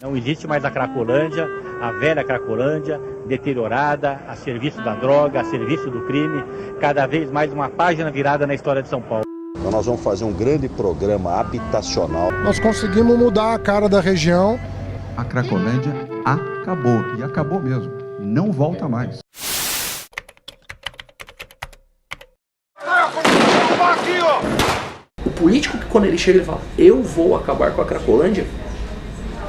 Não existe mais a Cracolândia, a velha Cracolândia, deteriorada, a serviço da droga, a serviço do crime, cada vez mais uma página virada na história de São Paulo. Então nós vamos fazer um grande programa habitacional. Nós conseguimos mudar a cara da região. A Cracolândia acabou, e acabou mesmo, não volta mais. O político que quando ele chega ele fala, eu vou acabar com a Cracolândia,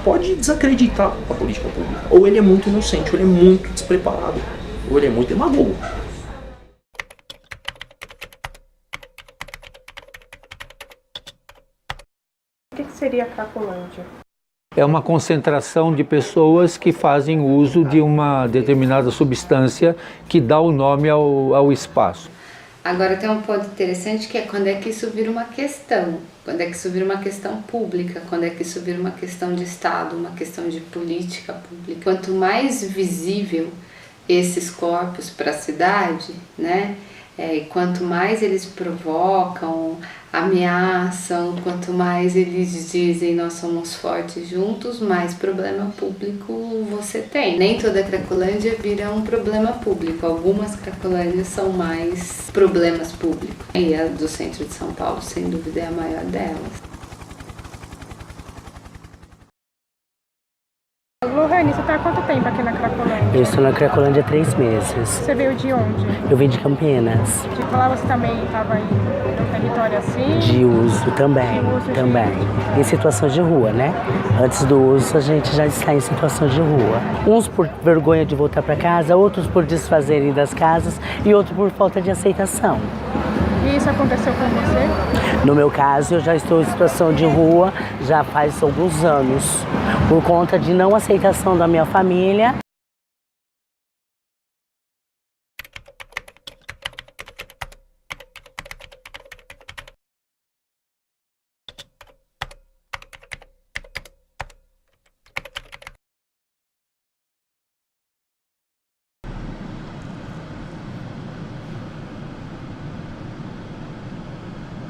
pode desacreditar a política pública. Ou ele é muito inocente, ou ele é muito despreparado, ou ele é muito demagogo. O que seria a Cracolândia? É uma concentração de pessoas que fazem uso de uma determinada substância que dá o nome ao espaço. Agora tem um ponto interessante que é quando é que isso vira uma questão, quando é que isso vira uma questão pública, quando é que isso vira uma questão de Estado, uma questão de política pública. Quanto mais visível esses corpos para a cidade, né? E quanto mais eles provocam, ameaçam, quanto mais eles dizem nós somos fortes juntos, mais problema público você tem. Nem toda Cracolândia vira um problema público, algumas Cracolândias são mais problemas públicos. E a do centro de São Paulo, sem dúvida, é a maior delas. Lohane, você está há quanto tempo aqui na Cracolândia? Eu estou na Cracolândia há 3 meses. Você veio de onde? Eu vim de Campinas. De lá você também estava em território assim? De uso também, em situações de rua, né? Antes do uso a gente já está em situações de rua. Uns por vergonha de voltar para casa, outros por desfazerem das casas e outros por falta de aceitação. E isso aconteceu com você? No meu caso, eu já estou em situação de rua já faz alguns anos, por conta de não aceitação da minha família.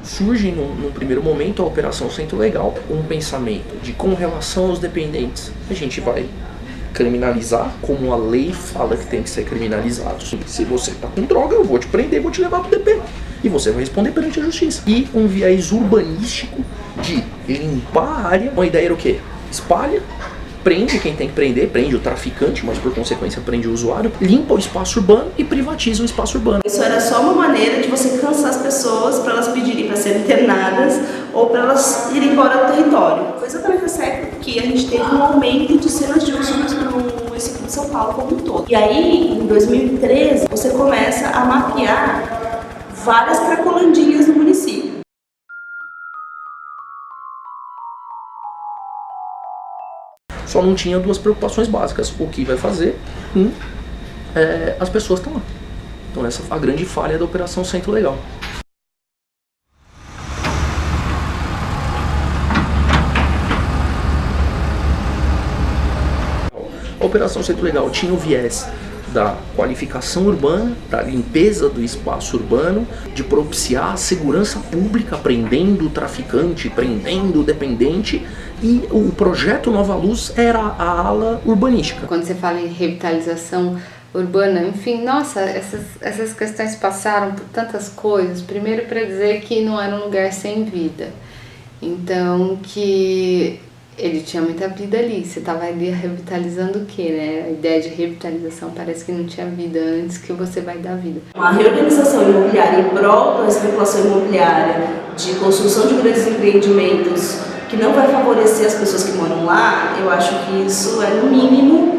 Surge num primeiro momento a Operação Centro Legal com um pensamento de com relação aos dependentes, a gente vai criminalizar como a lei fala que tem que ser criminalizado. Se você está com droga, eu vou te prender, vou te levar para o DP e você vai responder perante a justiça. E um viés urbanístico de limpar a área. A ideia era o quê? Espalha, prende quem tem que prender, prende o traficante, mas por consequência prende o usuário, limpa o espaço urbano e privatiza o espaço urbano. Isso era só uma maneira de você cansar as pessoas para elas pedirem para serem internadas ou para elas irem embora do território. Foi exatamente nessa época que a gente teve um aumento de cenas de uso no município de São Paulo como um todo. E aí, em 2013, você começa a mapear várias cracolandinhas no município. Só não tinha duas preocupações básicas. O que vai fazer? As pessoas estão lá. Então essa foi a grande falha da Operação Centro Legal. A Operação Centro Legal tinha o viés da qualificação urbana, da limpeza do espaço urbano, de propiciar a segurança pública, prendendo o traficante, prendendo o dependente, e o projeto Nova Luz era a ala urbanística. Quando você fala em revitalização urbana, enfim, nossa, essas questões passaram por tantas coisas. Primeiro para dizer que não era um lugar sem vida, então que ele tinha muita vida ali, você estava ali revitalizando o quê, né? A ideia de revitalização parece que não tinha vida antes que você vai dar vida. Uma reorganização imobiliária em prol da especulação imobiliária, de construção de grandes empreendimentos, que não vai favorecer as pessoas que moram lá, eu acho que isso é, no mínimo,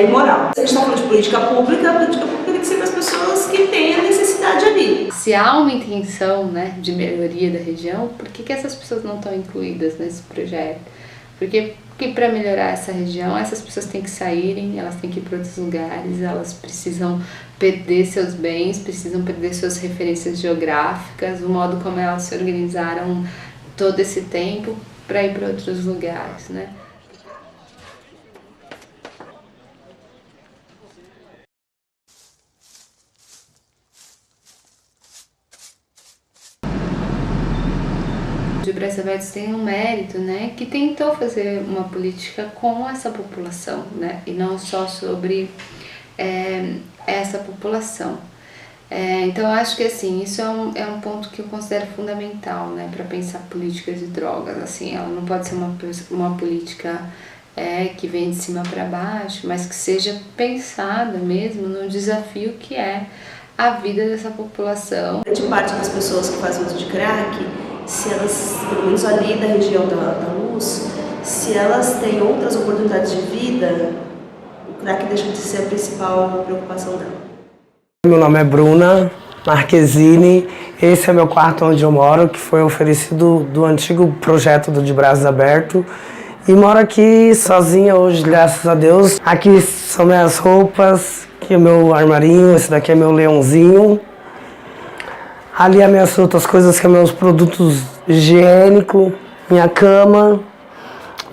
imoral. Se a gente está falando de política pública, a política pública tem que ser para as pessoas que têm a necessidade ali. Se há uma intenção, né, de melhoria da região, por que essas pessoas não estão incluídas nesse projeto? Porque para melhorar essa região, essas pessoas têm que saírem, elas têm que ir para outros lugares, elas precisam perder seus bens, precisam perder suas referências geográficas, o modo como elas se organizaram todo esse tempo para ir para outros lugares, né? Braçabertos tem um mérito, né, que tentou fazer uma política com essa população, né, e não só sobre essa população. Então eu acho que assim, isso é um ponto que eu considero fundamental, né, para pensar políticas de drogas. Assim, ela não pode ser uma política que vem de cima para baixo, mas que seja pensada mesmo no desafio que é a vida dessa população. Grande parte das pessoas que fazem uso de crack, se elas, pelo menos ali da região da Luz, se elas têm outras oportunidades de vida, o crack deixa de ser a principal preocupação dela. Meu nome é Bruna Marquezine, esse é meu quarto onde eu moro, que foi oferecido do antigo projeto do De Braços Abertos. E moro aqui sozinha hoje, graças a Deus. Aqui são minhas roupas, aqui é meu armarinho, esse daqui é meu leãozinho. Ali as minhas outras coisas, que são meus produtos higiênicos, minha cama,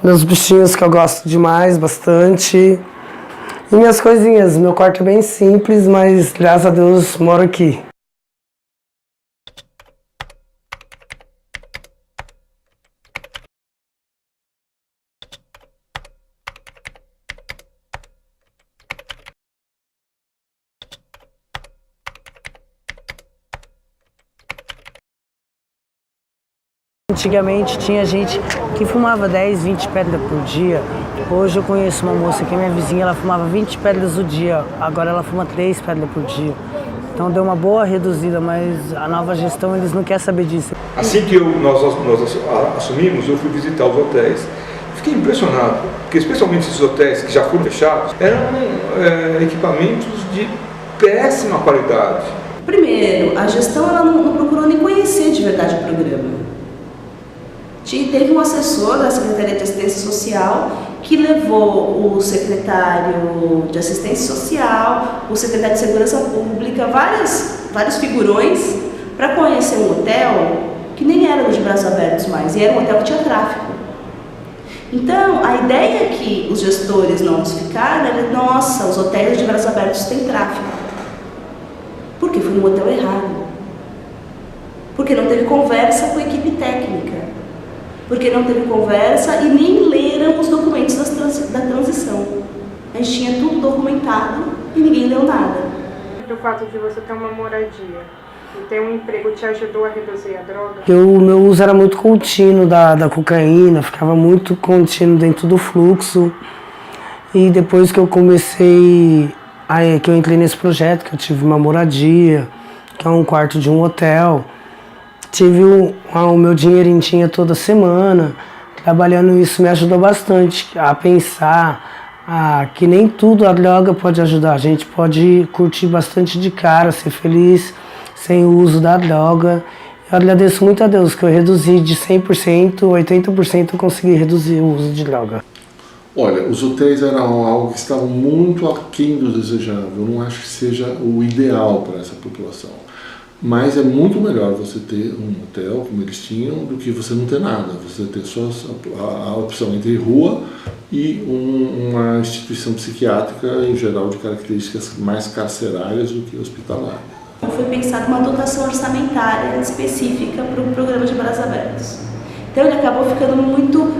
meus bichinhos que eu gosto demais, bastante. E minhas coisinhas, meu quarto é bem simples, mas graças a Deus moro aqui. Antigamente tinha gente que fumava 10, 20 pedras por dia. Hoje eu conheço uma moça que é minha vizinha, ela fumava 20 pedras o dia, agora ela fuma 3 pedras por dia. Então deu uma boa reduzida, mas a nova gestão eles não querem saber disso. Assim que nós assumimos, eu fui visitar os hotéis. Fiquei impressionado, porque especialmente esses hotéis que já foram fechados, eram equipamentos de péssima qualidade. Primeiro, a gestão ela não procurou nem conhecer de verdade o programa. Teve um assessor da Secretaria de Assistência Social que levou o secretário de Assistência Social, o secretário de Segurança Pública, vários figurões para conhecer um hotel que nem era de Braços Abertos mais, e era um hotel que tinha tráfico. Então, a ideia que os gestores novos ficaram era, nossa, os hotéis de Braços Abertos têm tráfico. Porque foi no hotel errado. Porque não teve conversa com a equipe técnica. Porque não teve conversa e nem leram os documentos da transição. A gente tinha tudo documentado e ninguém leu nada. Do fato de você ter uma moradia e ter um emprego te ajudou a reduzir a droga? O meu uso era muito contínuo da cocaína, ficava muito contínuo dentro do fluxo. E depois que eu comecei, que eu entrei nesse projeto, que eu tive uma moradia, que é um quarto de um hotel, tive o meu dinheirinho tinha toda semana. Trabalhando isso me ajudou bastante a pensar que nem tudo a droga pode ajudar. A gente pode curtir bastante de cara, ser feliz sem o uso da droga. Eu agradeço muito a Deus que eu reduzi de 100%, 80% eu consegui reduzir o uso de droga. Olha, os hotéis eram algo que estavam muito aquém do desejável. Eu não acho que seja o ideal para essa população. Mas é muito melhor você ter um hotel, como eles tinham, do que você não ter nada. Você ter só a opção entre rua e uma instituição psiquiátrica, em geral, de características mais carcerárias do que hospitalares. Foi pensada uma dotação orçamentária específica para o programa de Braços Abertos. Então ele acabou ficando muito,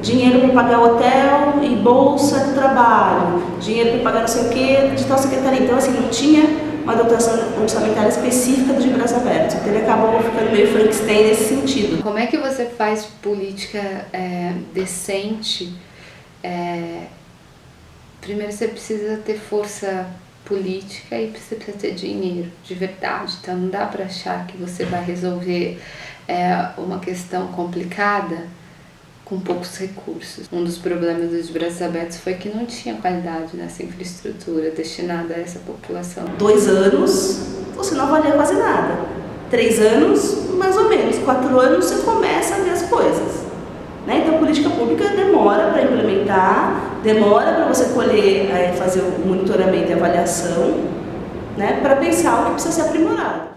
dinheiro para pagar hotel e bolsa de trabalho, dinheiro para pagar não sei o que, de tal secretaria. Então assim, não tinha uma dotação orçamentária específica do De Braços Abertos. Então ele acabou ficando meio Frankenstein nesse sentido. Como é que você faz política decente? Primeiro você precisa ter força política e você precisa ter dinheiro, de verdade. Então não dá para achar que você vai resolver uma questão complicada com poucos recursos. Um dos problemas dos Braços Abertos foi que não tinha qualidade nessa infraestrutura destinada a essa população. 2 anos, você não avalia quase nada. 3 anos, mais ou menos. 4 anos, você começa a ver as coisas. Né? Então, a política pública demora para implementar, demora para você colher, fazer o monitoramento e avaliação, né? Para pensar o que precisa ser aprimorado.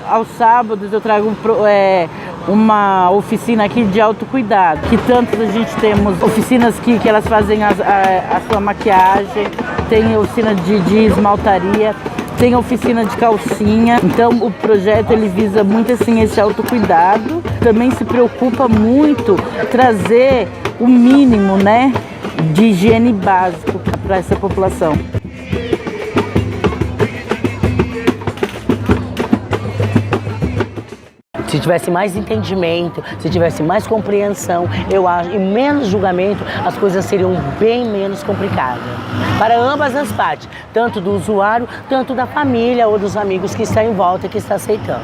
aos sábados eu trago uma oficina aqui de autocuidado, que tanto a gente temos oficinas que elas fazem a sua maquiagem, tem oficina de esmaltaria, tem oficina de calcinha. Então o projeto ele visa muito assim esse autocuidado, também se preocupa muito trazer o mínimo, né, de higiene básico para essa população. Se tivesse mais entendimento, se tivesse mais compreensão, eu acho, e menos julgamento, as coisas seriam bem menos complicadas. Para ambas as partes, tanto do usuário, tanto da família ou dos amigos que estão em volta e que está aceitando.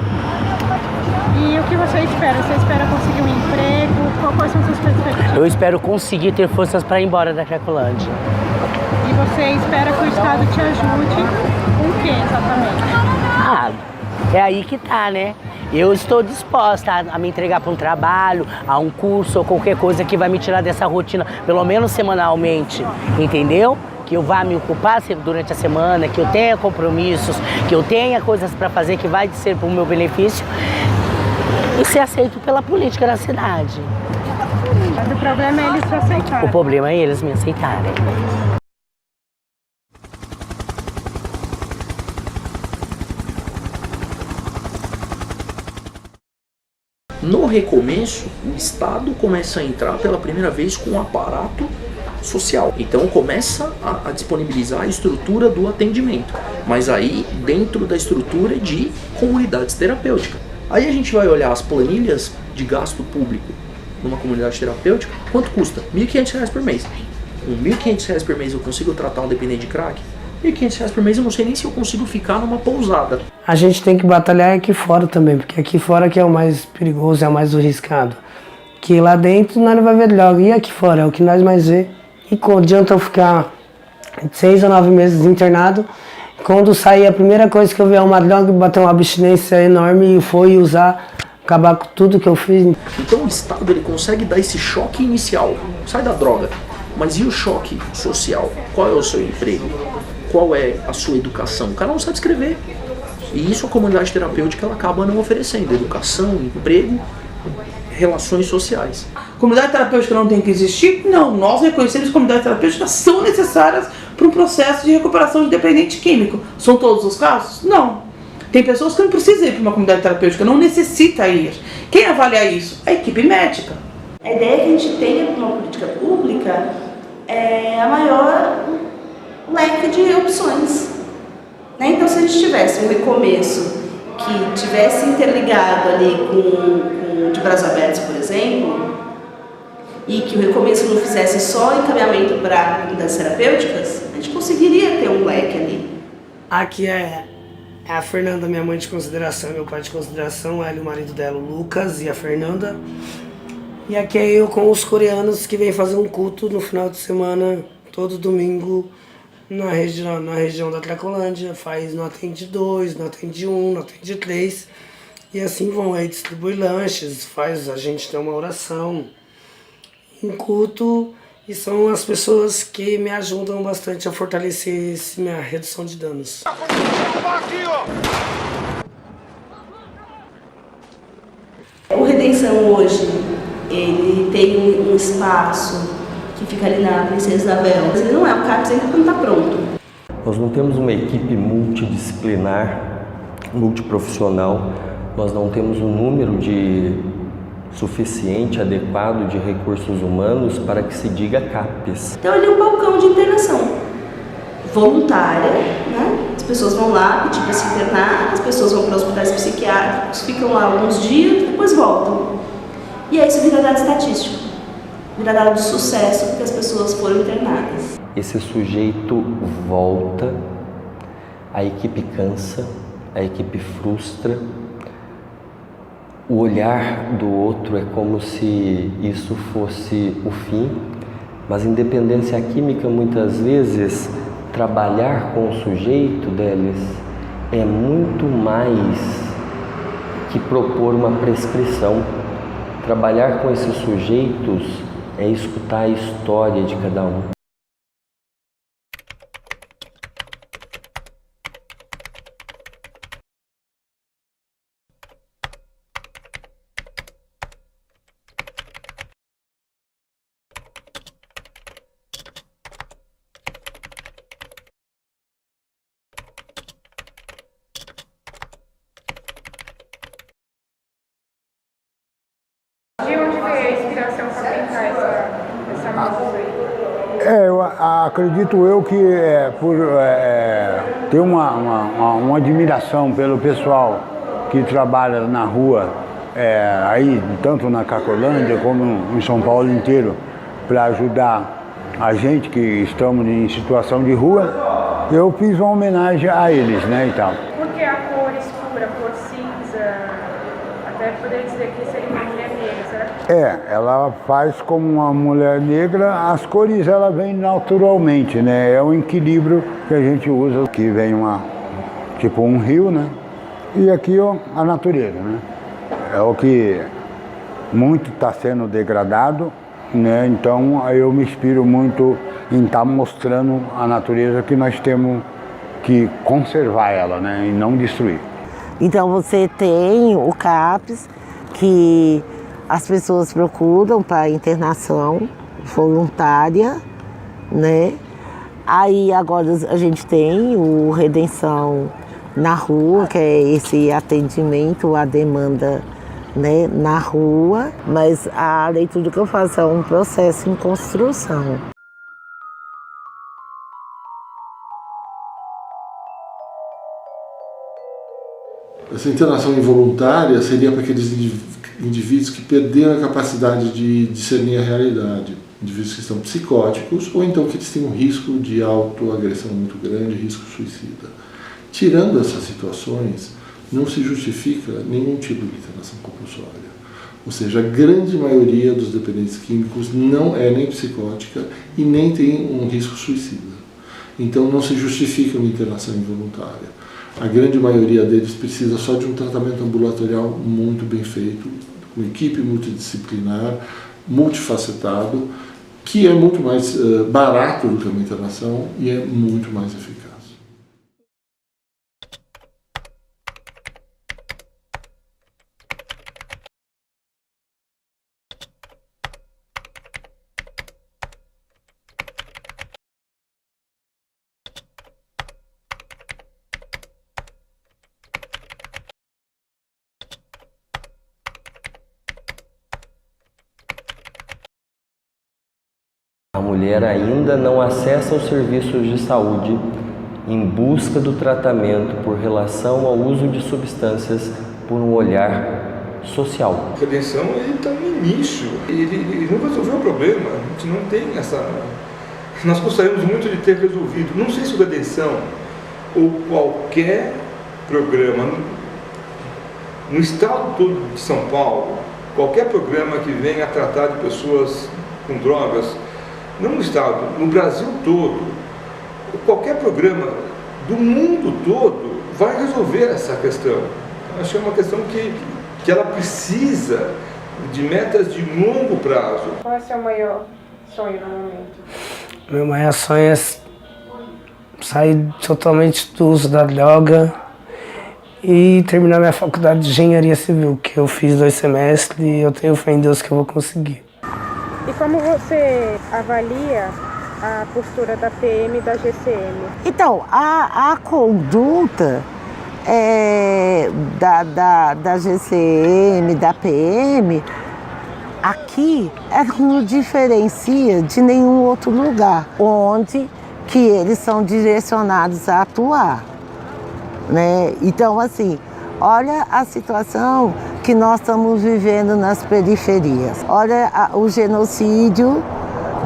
E o que você espera? Você espera conseguir um emprego? Quais são as suas perspectivas? Eu espero conseguir ter forças para ir embora da Cracolândia. E você espera que o Estado te ajude com o que exatamente? É aí que tá, né? Eu estou disposta a me entregar para um trabalho, a um curso ou qualquer coisa que vai me tirar dessa rotina, pelo menos semanalmente, entendeu? Que eu vá me ocupar durante a semana, que eu tenha compromissos, que eu tenha coisas para fazer que vai ser para o meu benefício e ser aceito pela política da cidade. Mas o problema é eles te aceitarem. O problema é eles me aceitarem. No recomeço, o Estado começa a entrar pela primeira vez com um aparato social. Então começa a disponibilizar a estrutura do atendimento, mas aí dentro da estrutura de comunidades terapêuticas. Aí a gente vai olhar as planilhas de gasto público numa comunidade terapêutica, quanto custa? R$ 1.500 por mês. Com R$ 1.500 por mês eu consigo tratar um dependente de crack? R$ 1.500 por mês eu não sei nem se eu consigo ficar numa pousada. A gente tem que batalhar aqui fora também, porque aqui fora que é o mais perigoso, é o mais arriscado. Que lá dentro nós não vai ver droga, e aqui fora é o que nós mais vê. E adianta eu ficar 6 ou 9 meses internado, quando sair a primeira coisa que eu ver é uma droga, bater uma abstinência enorme e foi usar, acabar com tudo que eu fiz. Então o Estado ele consegue dar esse choque inicial, sai da droga, mas e o choque social? Qual é o seu emprego? Qual é a sua educação? O cara não sabe escrever. E isso a comunidade terapêutica ela acaba não oferecendo. Educação, emprego, relações sociais. Comunidade terapêutica não tem que existir? Não, nós reconhecemos que comunidades terapêuticas são necessárias para um processo de recuperação de dependente químico. São todos os casos? Não. Tem pessoas que não precisam ir para uma comunidade terapêutica, não necessita ir. Quem avalia isso? A equipe médica. A ideia que a gente tenha para uma política pública é a maior leque de opções. Então, se a gente tivesse um recomeço que tivesse interligado ali com de braços abertos, por exemplo, e que o recomeço não fizesse só encaminhamento para comunidades terapêuticas, a gente conseguiria ter um leque ali. Aqui é a Fernanda, minha mãe de consideração, meu pai de consideração, ela e o marido dela, o Lucas e a Fernanda. E aqui é eu com os coreanos que vêm fazer um culto no final de semana, todo domingo, na região da Cracolândia. Faz, não atende 2, não atende 1, não atende 3. E assim vão, aí distribui lanches, faz a gente ter uma oração, um culto. E são as pessoas que me ajudam bastante a fortalecer minha redução de danos. O Redenção hoje, ele tem um espaço que fica ali na Princesa Isabel. Ele não é o CAPS ainda não está pronto. Nós não temos uma equipe multidisciplinar, multiprofissional. Nós não temos um número suficiente, adequado de recursos humanos para que se diga CAPES. Então ele é um balcão de internação voluntária, né? As pessoas vão lá pedir para se internar, as pessoas vão para hospitais psiquiátricos, ficam lá alguns dias, depois voltam. E aí isso vira dado estatístico, vira dado de sucesso porque as pessoas foram internadas. Esse sujeito volta, a equipe cansa, a equipe frustra. O olhar do outro é como se isso fosse o fim, mas independência química, muitas vezes, trabalhar com o sujeito deles é muito mais que propor uma prescrição. Trabalhar com esses sujeitos é escutar a história de cada um. De onde veio a inspiração para pintar essa música aí? Eu acredito que por ter uma admiração pelo pessoal que trabalha na rua, aí tanto na Cracolândia como em São Paulo inteiro, para ajudar a gente que estamos em situação de rua, eu fiz uma homenagem a eles, né, e tal. Por que a cor escura, a cor cinza? Até poderia dizer que seria uma mulher negra, certo? Ela faz como uma mulher negra, as cores ela vêm naturalmente, né? É um equilíbrio que a gente usa, que vem tipo um rio, né? E aqui ó, a natureza, né? É o que muito está sendo degradado, né? Então eu me inspiro muito em estar mostrando a natureza que nós temos que conservar ela, né? E não destruir. Então você tem o CAPS, que as pessoas procuram para internação voluntária, né? Aí agora a gente tem o Redenção na Rua, que é esse atendimento à demanda, né, na rua, mas a leitura que eu faço é um processo em construção. Essa internação involuntária seria para aqueles indivíduos que perderam a capacidade de discernir a realidade, indivíduos que estão psicóticos ou então que eles têm um risco de autoagressão muito grande, risco suicida. Tirando essas situações, não se justifica nenhum tipo de internação compulsória. Ou seja, a grande maioria dos dependentes químicos não é nem psicótica e nem tem um risco suicida. Então não se justifica uma internação involuntária. A grande maioria deles precisa só de um tratamento ambulatorial muito bem feito, com equipe multidisciplinar, multifacetado, que é muito mais barato do que uma internação e é muito mais eficaz. A mulher ainda não acessa os serviços de saúde em busca do tratamento por relação ao uso de substâncias por um olhar social. A redenção está no início, ele não resolveu o problema, a gente não tem essa... Nós gostaríamos muito de ter resolvido, não sei se o redenção ou qualquer programa no estado todo de São Paulo, qualquer programa que venha a tratar de pessoas com drogas, não no estado, no Brasil todo, qualquer programa do mundo todo vai resolver essa questão. Acho que é uma questão que ela precisa de metas de longo prazo. Qual é o seu maior sonho no momento? Meu maior sonho é sair totalmente do uso da droga e terminar minha faculdade de engenharia civil, que eu fiz 2 semestres e eu tenho fé em Deus que eu vou conseguir. E como você avalia a postura da PM e da GCM? Então, a conduta da GCM, da PM, aqui não diferencia de nenhum outro lugar onde que eles são direcionados a atuar, né? Então, assim, olha a situação que nós estamos vivendo nas periferias. Olha o genocídio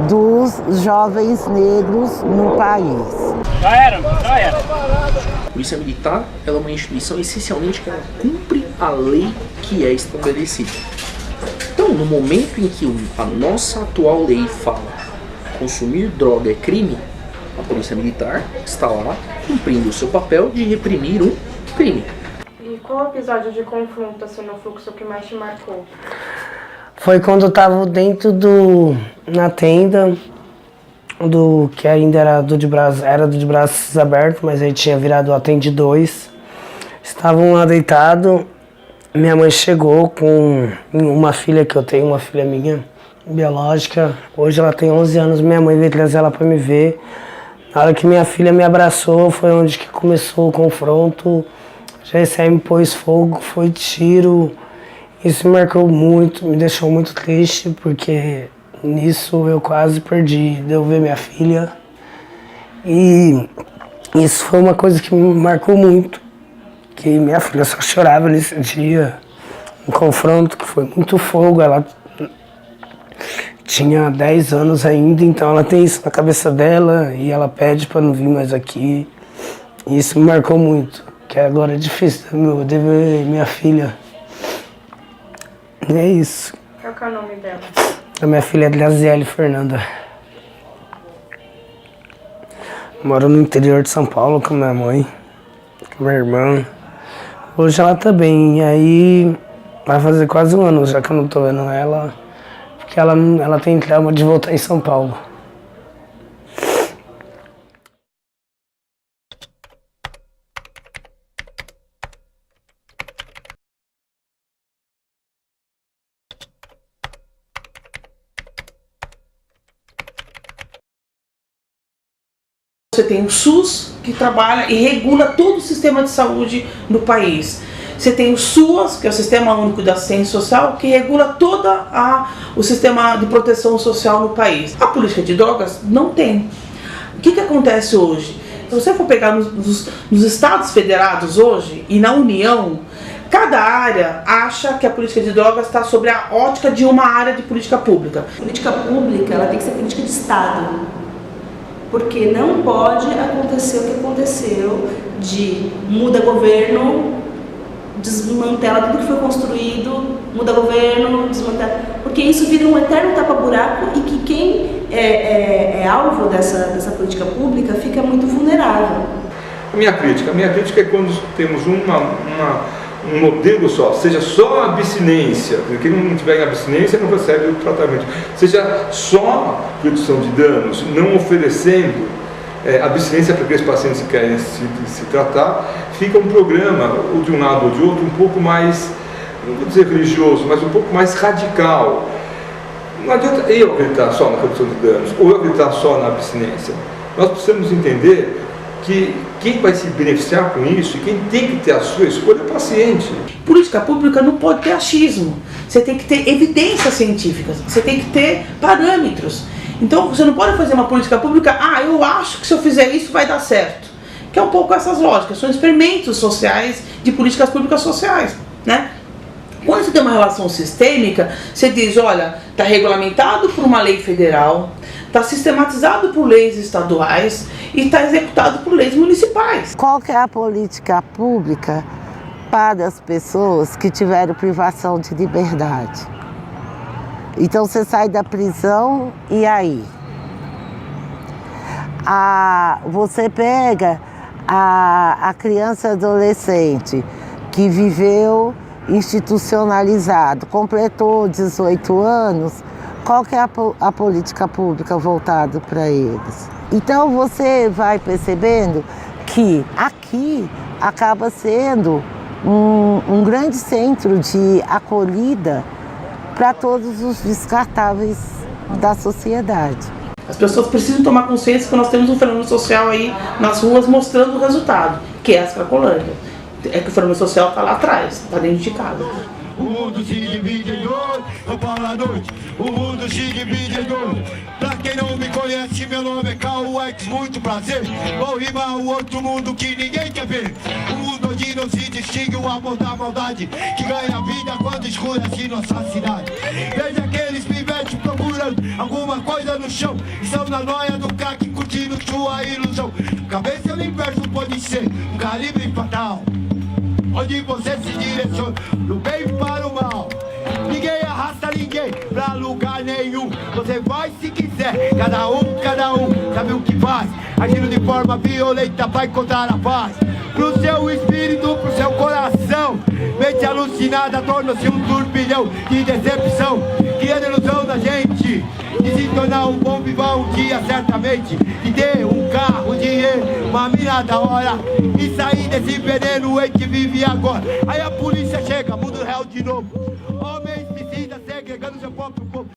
dos jovens negros no país. Já era. A Polícia Militar ela é uma instituição essencialmente que ela cumpre a lei que é estabelecida. Então, no momento em que a nossa atual lei fala consumir droga é crime, a Polícia Militar está lá cumprindo o seu papel de reprimir um crime. E qual episódio de confronto assim, no fluxo que mais te marcou? Foi quando eu estava dentro na tenda, que ainda era do de braços abertos, mas aí tinha virado Atende 2. Estavam lá deitados, minha mãe chegou com uma filha que eu tenho, uma filha minha, biológica. Hoje ela tem 11 anos, minha mãe veio trazer ela para me ver. Na hora que minha filha me abraçou, foi onde que começou o confronto. A GCM pôs fogo, foi tiro. Isso me marcou muito, me deixou muito triste, porque nisso eu quase perdi de eu ver minha filha. E isso foi uma coisa que me marcou muito, que minha filha só chorava nesse dia, um confronto que foi muito fogo. Ela tinha 10 anos ainda, então ela tem isso na cabeça dela e ela pede para não vir mais aqui. E isso me marcou muito, que agora é difícil de ver minha filha. E é isso. Qual que é o nome dela? A minha filha é Graziele Fernanda. Moro no interior de São Paulo com minha mãe, com minha irmã. Hoje ela tá bem, e aí vai fazer quase um ano já que eu não tô vendo ela, porque ela tem trauma de voltar em São Paulo. Você tem o SUS, que trabalha e regula todo o sistema de saúde no país. Você tem o SUAS, que é o Sistema Único de Assistência Social, que regula todo o sistema de proteção social no país. A política de drogas não tem. O que acontece hoje? Se você for pegar nos estados federados hoje e na União, cada área acha que a política de drogas está sobre a ótica de uma área de política pública. A política pública ela tem que ser política de Estado. Porque não pode acontecer o que aconteceu de muda governo, desmantela tudo que foi construído, muda governo, desmantela. Porque isso vira um eterno tapa-buraco e que quem é alvo dessa política pública fica muito vulnerável. A minha crítica é quando temos um modelo só, seja só abstinência, quem não tiver em abstinência não recebe o tratamento, seja só redução de danos, não oferecendo abstinência para aqueles pacientes que querem se tratar, fica um programa, ou de um lado ou de outro, um pouco mais, não vou dizer religioso, mas um pouco mais radical. Não adianta eu acreditar só na redução de danos, ou eu acreditar só na abstinência. Nós precisamos entender que quem vai se beneficiar com isso e quem tem que ter a sua escolha é o paciente. Política pública não pode ter achismo. Você tem que ter evidências científicas, você tem que ter parâmetros. Então você não pode fazer uma política pública, eu acho que se eu fizer isso vai dar certo. Que é um pouco essas lógicas, são experimentos sociais de políticas públicas sociais, né? Quando você tem uma relação sistêmica, você diz, olha, está regulamentado por uma lei federal, está sistematizado por leis estaduais e está executado por leis municipais. Qual que é a política pública para as pessoas que tiveram privação de liberdade? Então você sai da prisão e aí? Você pega a criança e adolescente que viveu institucionalizado, completou 18 anos, qual que é a política pública voltada para eles? Então você vai percebendo que aqui acaba sendo um grande centro de acolhida para todos os descartáveis da sociedade. As pessoas precisam tomar consciência que nós temos um fenômeno social aí nas ruas mostrando o resultado, que é a Cracolândia. É que o fenômeno social está lá atrás, está dentro de casa. O mundo se divide em dois, eu falo à noite. O mundo se divide em dois. Pra quem não me conhece, meu nome é Cauex, muito prazer. Vou rimar o outro mundo que ninguém quer ver. O mundo onde não se distingue o amor da maldade, que ganha vida quando escurece nossa cidade. Veja aqueles pivetes procurando alguma coisa no chão, estão na noia do crack curtindo sua ilusão. Cabeça no inverso pode ser um calibre fatal, onde você se direciona do bem para o mal. Ninguém arrasta ninguém pra lugar nenhum. Você vai se quiser, cada um sabe o que faz. Agindo de forma violenta vai encontrar a paz. Pro seu espírito, pro seu coração. Mente alucinada torna-se um turbilhão de decepção, criando ilusão da gente de se tornar um bom vivão um dia certamente, de ter um carro, dinheiro, uma mina da hora e sair desse veneno em que vive agora. Aí a polícia chega, muda o réu de novo. Homens suicidas segregando seu próprio